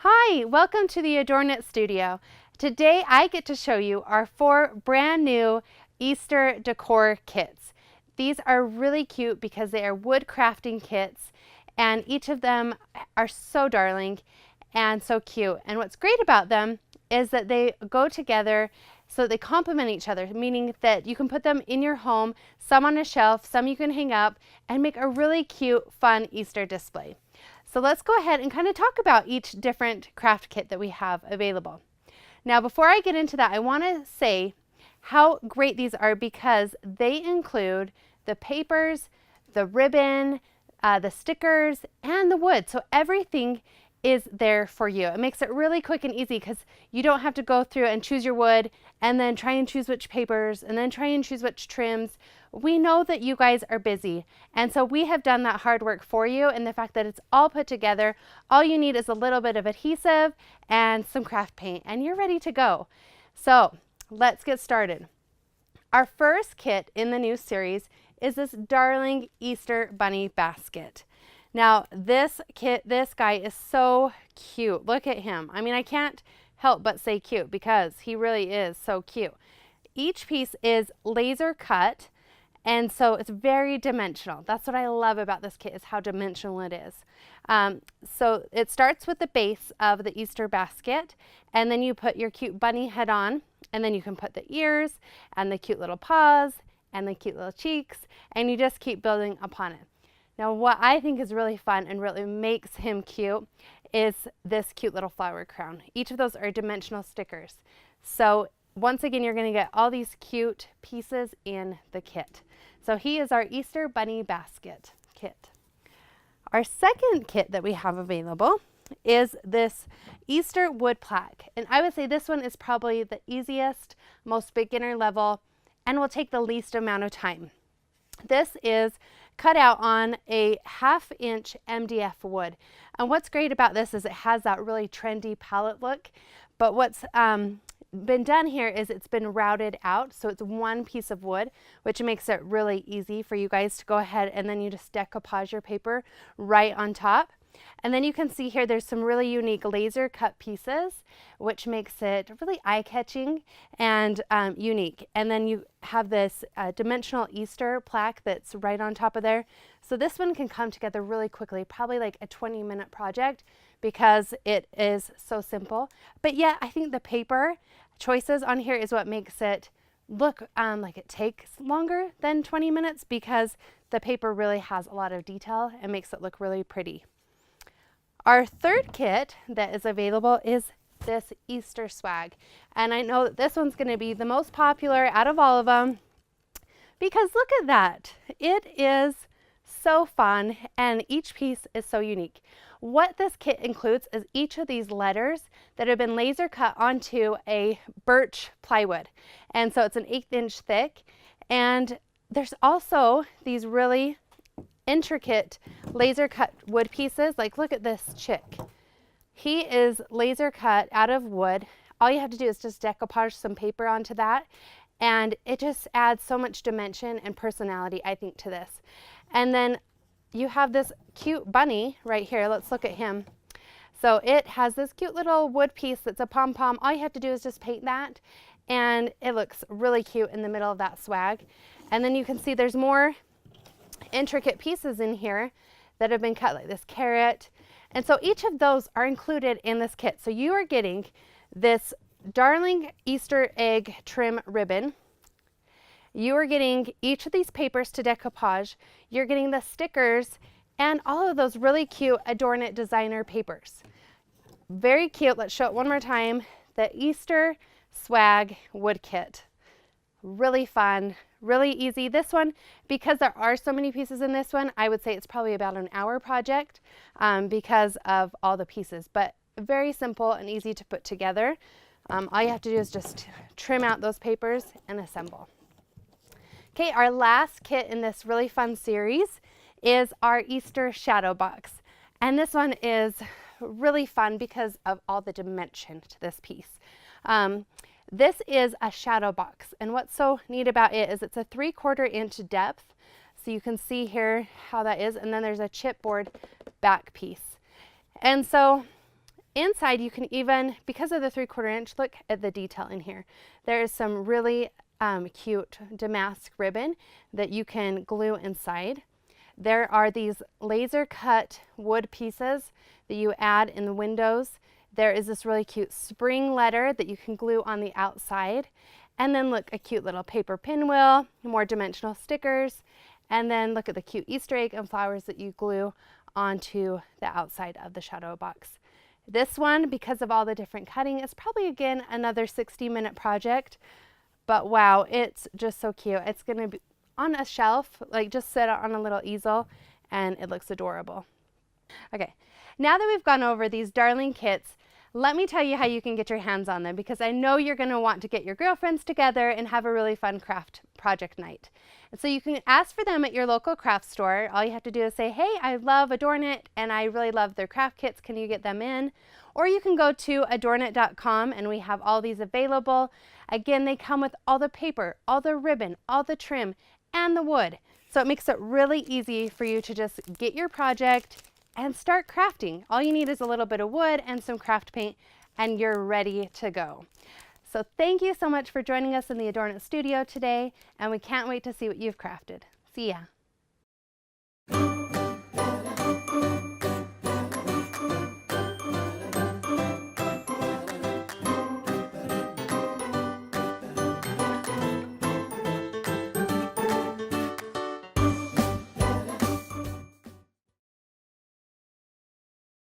Hi, welcome to the Adorn It Studio. Today I get to show you our 4 brand new Easter decor kits. These are really cute because they are wood crafting kits and each of them are so darling and so cute. And what's great about them is that they go together so they complement each other, meaning that you can put them in your home, some on a shelf, some you can hang up and make a really cute, fun Easter display. So let's go ahead and kind of talk about each different craft kit that we have available. Now, before I get into that, I want to say how great these are because they include the papers, the ribbon, the stickers, and the wood. So everything is there for you. It makes it really quick and easy because you don't have to go through and choose your wood and then try and choose which papers and then try and choose which trims. We know that you guys are busy, and so we have done that hard work for you, and the fact that it's all put together, all you need is a little bit of adhesive and some craft paint and you're ready to go. So let's get started. Our first kit in the new series is this darling Easter bunny basket. Now this guy is so cute. Look at him. I mean, I can't help but say cute because he really is so cute. Each piece is laser cut, and so it's very dimensional. That's what I love about this kit, is how dimensional it is. So it starts with the base of the Easter basket, and then you put your cute bunny head on, and then you can put the ears and the cute little paws and the cute little cheeks, and you just keep building upon it. Now what I think is really fun and really makes him cute is this cute little flower crown. Each of those are dimensional stickers. So once again, you're going to get all these cute pieces in the kit. So he is our Easter bunny basket kit. Our second kit that we have available is this Easter wood plaque. And I would say this one is probably the easiest, most beginner level, and will take the least amount of time. This is cut out on a 1/2 inch MDF wood. And what's great about this is it has that really trendy palette look, but what's been done here is it's been routed out, so it's one piece of wood, which makes it really easy for you guys to go ahead and then you just decoupage your paper right on top. And then you can see here there's some really unique laser cut pieces, which makes it really eye-catching and unique. And then you have this dimensional Easter plaque that's right on top of there. So this one can come together really quickly, probably like a 20-minute project because it is so simple. But yet I think the paper choices on here is what makes it look like it takes longer than 20 minutes because the paper really has a lot of detail and makes it look really pretty. Our third kit that is available is this Easter swag. And I know that this one's going to be the most popular out of all of them because look at that. It is so fun and each piece is so unique. What this kit includes is each of these letters that have been laser cut onto a birch plywood. And so it's an 1/8 inch thick. And there's also these really intricate laser cut wood pieces. Like look at this chick. He is laser cut out of wood. All you have to do is just decoupage some paper onto that and it just adds so much dimension and personality, I think, to this. And then you have this cute bunny right here. Let's look at him. So it has this cute little wood piece that's a pom-pom. All you have to do is just paint that and it looks really cute in the middle of that swag. And then you can see there's more intricate pieces in here that have been cut, like this carrot. And so each of those are included in this kit. So you are getting this darling Easter egg trim ribbon. You are getting each of these papers to decoupage. You're getting the stickers and all of those really cute Adorn It designer papers. Very cute. Let's show it one more time. The Easter swag wood kit. Really fun, really easy. This one, because there are so many pieces in this one, I would say it's probably about an hour project because of all the pieces, but very simple and easy to put together. All you have to do is just trim out those papers and assemble. Okay, our last kit in this really fun series is our Easter shadow box. And this one is really fun because of all the dimension to this piece. This is a shadow box, and what's so neat about it is it's a 3/4 inch depth. So you can see here how that is, and then there's a chipboard back piece. And so Inside, you can even, because of the 3/4 inch, look at the detail in here. There is some really cute damask ribbon that you can glue inside. There are these laser cut wood pieces that you add in the windows. There is this really cute spring letter that you can glue on the outside. And then look, a cute little paper pinwheel, more dimensional stickers. And then look at the cute Easter egg and flowers that you glue onto the outside of the shadow box. This one, because of all the different cutting, is probably again another 60-minute project. But wow, it's just so cute. It's gonna be on a shelf, like just sit on a little easel, and it looks adorable. Okay, now that we've gone over these darling kits, let me tell you how you can get your hands on them, because I know you're going to want to get your girlfriends together and have a really fun craft project night. And so you can ask for them at your local craft store. All you have to do is say, hey, I love Adorn It and I really love their craft kits. Can you get them in? Or you can go to adornit.com and we have all these available. Again, they come with all the paper, all the ribbon, all the trim, and the wood. So it makes it really easy for you to just get your project and start crafting. All you need is a little bit of wood and some craft paint and you're ready to go. So thank you so much for joining us in the Adorn It studio today, and we can't wait to see what you've crafted. See ya.